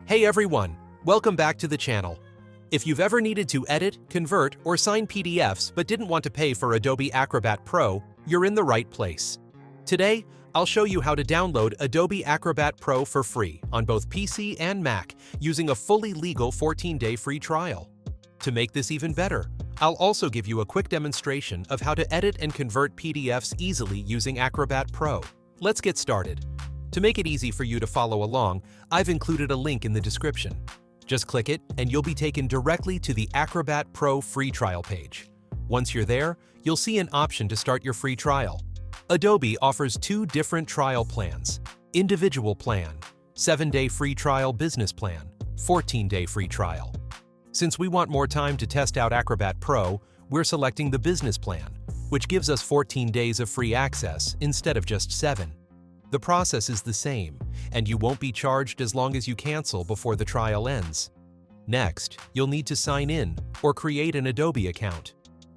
Hey everyone, welcome back to the channel. If you've ever needed to edit, convert, or sign PDFs but didn't want to pay for Adobe Acrobat Pro, you're in the right place. Today, I'll show you how to download Adobe Acrobat Pro for free on both PC and Mac using a fully legal 14-day free trial. To make this even better, I'll also give you a quick demonstration of how to edit and convert PDFs easily using Acrobat Pro. Let's get started. To make it easy for you to follow along, I've included a link in the description. Just click it and you'll be taken directly to the Acrobat Pro free trial page. Once you're there, you'll see an option to start your free trial. Adobe offers two different trial plans: Individual Plan, 7-day free trial Business Plan, 14-day free trial. Since we want more time to test out Acrobat Pro, we're selecting the Business Plan, which gives us 14 days of free access instead of just 7. The process is the same, and you won't be charged as long as you cancel before the trial ends. Next, you'll need to sign in or create an Adobe account.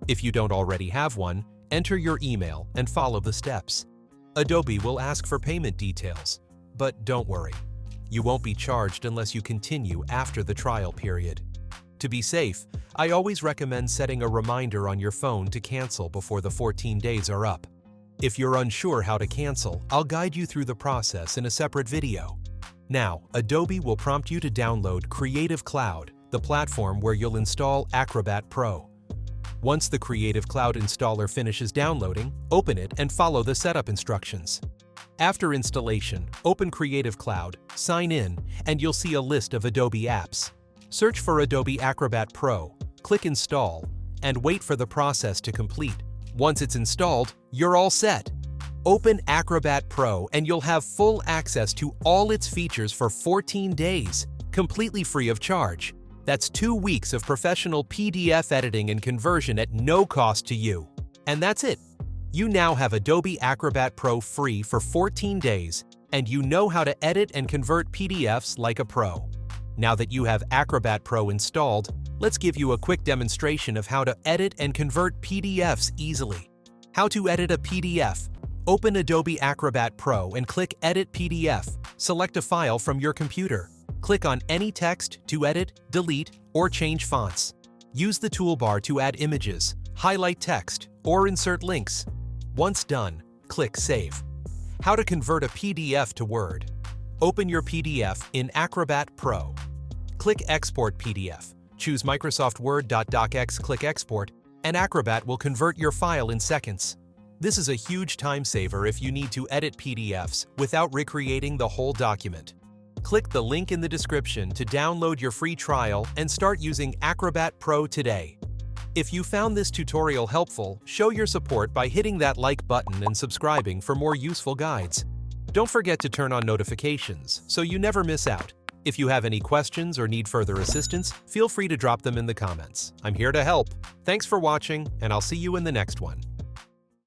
If you don't already have one, enter your email and follow the steps. Adobe will ask for payment details, but don't worry. You won't be charged unless you continue after the trial period. To be safe, I always recommend setting a reminder on your phone to cancel before the 14 days are up. If you're unsure how to cancel, I'll guide you through the process in a separate video. Now, Adobe will prompt you to download Creative Cloud, the platform where you'll install Acrobat Pro. Once the Creative Cloud installer finishes downloading, open it and follow the setup instructions. After installation, open Creative Cloud, sign in, and you'll see a list of Adobe apps. Search for Adobe Acrobat Pro, click Install, and wait for the process to complete. Once it's installed, you're all set. Open Acrobat Pro and you'll have full access to all its features for 14 days, completely free of charge. That's 2 weeks of professional PDF editing and conversion at no cost to you. And that's it. You now have Adobe Acrobat Pro free for 14 days, and you know how to edit and convert PDFs like a pro. Now that you have Acrobat Pro installed, let's give you a quick demonstration of how to edit and convert PDFs easily. How to edit a PDF. Open Adobe Acrobat Pro and click Edit PDF. Select a file from your computer. Click on any text to edit, delete, or change fonts. Use the toolbar to add images, highlight text, or insert links. Once done, click Save. How to convert a PDF to Word. Open your PDF in Acrobat Pro. Click Export PDF. Choose Microsoft Word. Docx, click Export, and Acrobat will convert your file in seconds. This is a huge time saver if you need to edit PDFs without recreating the whole document. Click the link in the description to download your free trial and start using Acrobat Pro today. If you found this tutorial helpful, show your support by hitting that like button and subscribing for more useful guides. Don't forget to turn on notifications so you never miss out. If you have any questions or need further assistance, feel free to drop them in the comments. I'm here to help. Thanks for watching, and I'll see you in the next one.